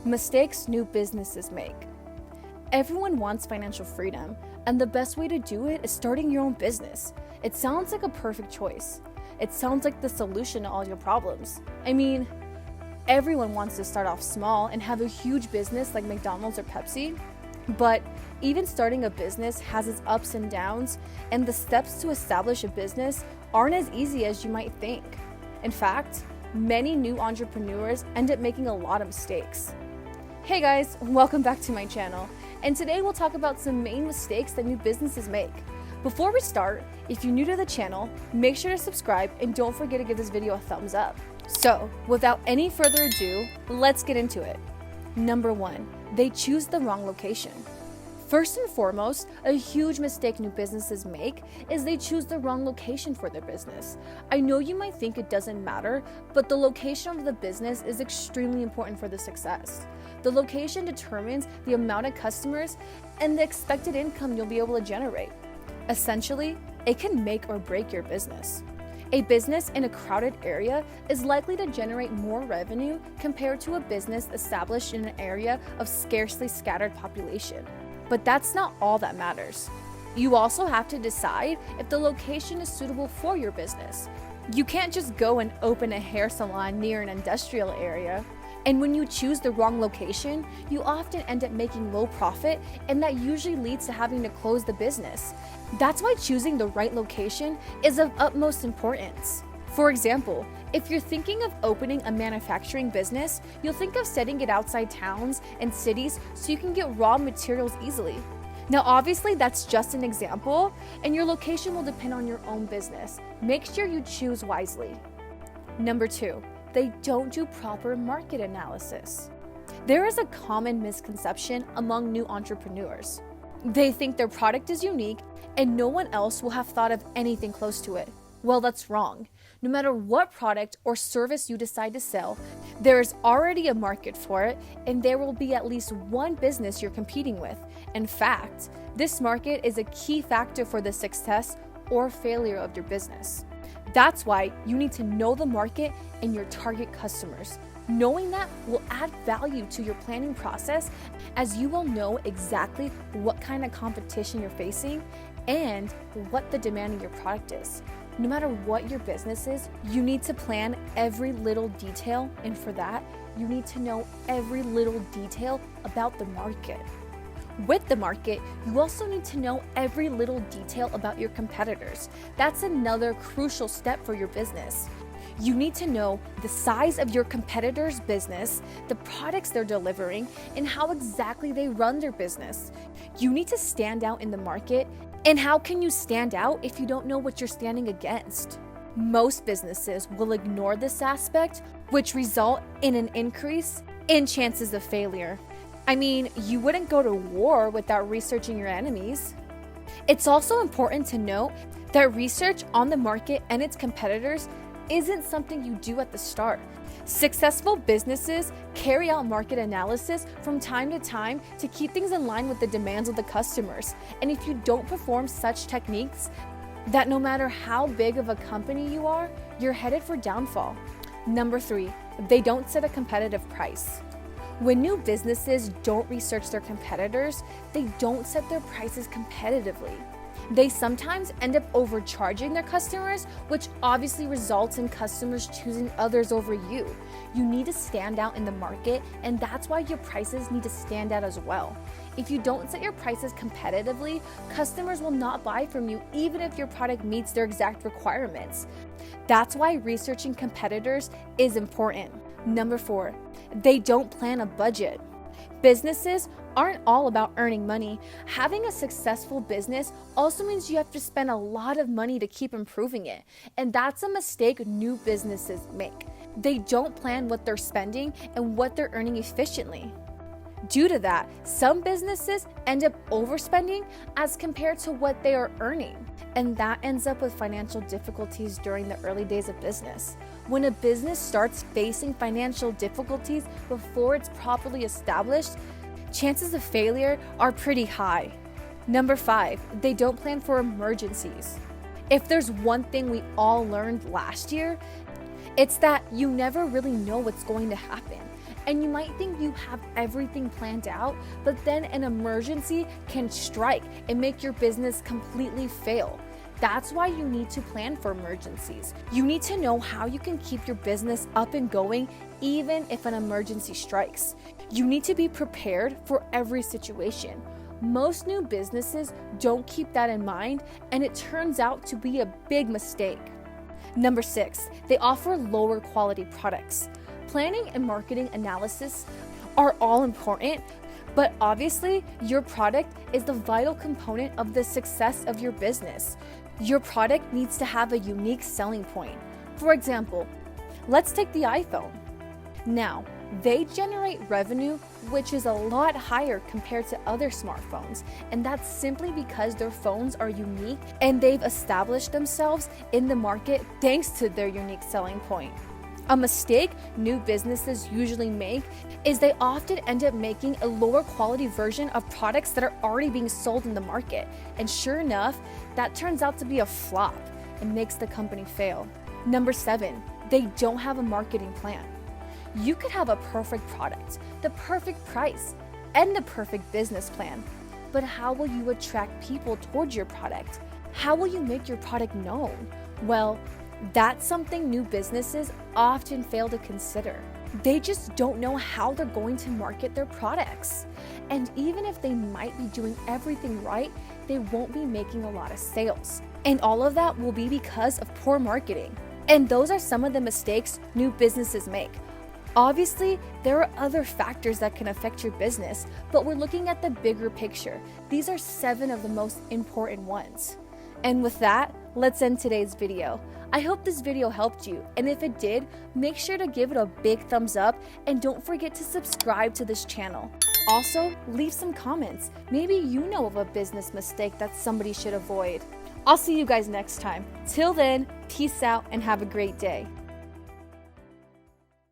Mistakes new businesses make. Everyone wants financial freedom, and the best way to do it is starting your own business. It sounds like a perfect choice. It sounds like the solution to all your problems. I mean, everyone wants to start off small and have a huge business like McDonald's or Pepsi. But even starting a business has its ups and downs, and the steps to establish a business aren't as easy as you might think. In fact, many new entrepreneurs end up making a lot of mistakes. Hey guys, welcome back to my channel, and today we'll talk about some main mistakes that new businesses make. Before we start, if you're new to the channel, make sure to subscribe and don't forget to give this video a thumbs up. So, without any further ado, let's get into it. Number 1, they choose the wrong location. First and foremost, a huge mistake new businesses make is they choose the wrong location for their business. I know you might think it doesn't matter, but the location of the business is extremely important for the success. The location determines the amount of customers and the expected income you'll be able to generate. Essentially, it can make or break your business. A business in a crowded area is likely to generate more revenue compared to a business established in an area of scarcely scattered population. But that's not all that matters. You also have to decide if the location is suitable for your business. You can't just go and open a hair salon near an industrial area. And when you choose the wrong location, you often end up making low profit, and that usually leads to having to close the business. That's why choosing the right location is of utmost importance. For example, if you're thinking of opening a manufacturing business, you'll think of setting it outside towns and cities so you can get raw materials easily. Now, obviously, that's just an example, and your location will depend on your own business. Make sure you choose wisely. Number 2, they don't do proper market analysis. There is a common misconception among new entrepreneurs. They think their product is unique and no one else will have thought of anything close to it. Well, that's wrong. No matter what product or service you decide to sell, there is already a market for it, and there will be at least one business you're competing with. In fact, this market is a key factor for the success or failure of your business. That's why you need to know the market and your target customers. Knowing that will add value to your planning process, as you will know exactly what kind of competition you're facing and what the demand of your product is. No matter what your business is, you need to plan every little detail, and for that, you need to know every little detail about the market. With the market, you also need to know every little detail about your competitors. That's another crucial step for your business. You need to know the size of your competitor's business, the products they're delivering, and how exactly they run their business. You need to stand out in the market. And how can you stand out if you don't know what you're standing against? Most businesses will ignore this aspect, which result in an increase in chances of failure. I mean, you wouldn't go to war without researching your enemies. It's also important to note that research on the market and its competitors isn't something you do at the start. Successful businesses carry out market analysis from time to time to keep things in line with the demands of the customers. And if you don't perform such techniques, that no matter how big of a company you are, you're headed for downfall. Number 3, they don't set a competitive price. When new businesses don't research their competitors, they don't set their prices competitively. They sometimes end up overcharging their customers, which obviously results in customers choosing others over you. You need to stand out in the market, and that's why your prices need to stand out as well. If you don't set your prices competitively, customers will not buy from you even if your product meets their exact requirements. That's why researching competitors is important. Number 4, they don't plan a budget. Businesses aren't all about earning money. Having a successful business also means you have to spend a lot of money to keep improving it. And that's a mistake new businesses make. They don't plan what they're spending and what they're earning efficiently. Due to that, some businesses end up overspending as compared to what they are earning. And that ends up with financial difficulties during the early days of business. When a business starts facing financial difficulties before it's properly established, chances of failure are pretty high. Number 5, they don't plan for emergencies. If there's one thing we all learned last year, It's that you never really know what's going to happen. And you might think you have everything planned out, but then an emergency can strike and make your business completely fail. That's why you need to plan for emergencies. You need to know how you can keep your business up and going even if an emergency strikes. You need to be prepared for every situation. Most new businesses don't keep that in mind, and it turns out to be a big mistake. Number 6, they offer lower quality products. Planning and marketing analysis are all important, but obviously your product is the vital component of the success of your business. Your product needs to have a unique selling point. For example, let's take the iPhone. Now, they generate revenue which is a lot higher compared to other smartphones, and that's simply because their phones are unique and they've established themselves in the market thanks to their unique selling point. A mistake new businesses usually make is they often end up making a lower quality version of products that are already being sold in the market, and sure enough, that turns out to be a flop and makes the company fail. Number 7, they don't have a marketing plan. You could have a perfect product, the perfect price, and the perfect business plan, but how will you attract people towards your product? How will you make your product known? Well, that's something new businesses often fail to consider. They just don't know how they're going to market their products. And even if they might be doing everything right, they won't be making a lot of sales. And all of that will be because of poor marketing. And those are some of the mistakes new businesses make. Obviously, there are other factors that can affect your business, but we're looking at the bigger picture. These are 7 of the most important ones. And with that, let's end today's video. I hope this video helped you, and if it did, make sure to give it a big thumbs up and don't forget to subscribe to this channel. Also, leave some comments. Maybe you know of a business mistake that somebody should avoid. I'll see you guys next time. Till then, peace out and have a great day.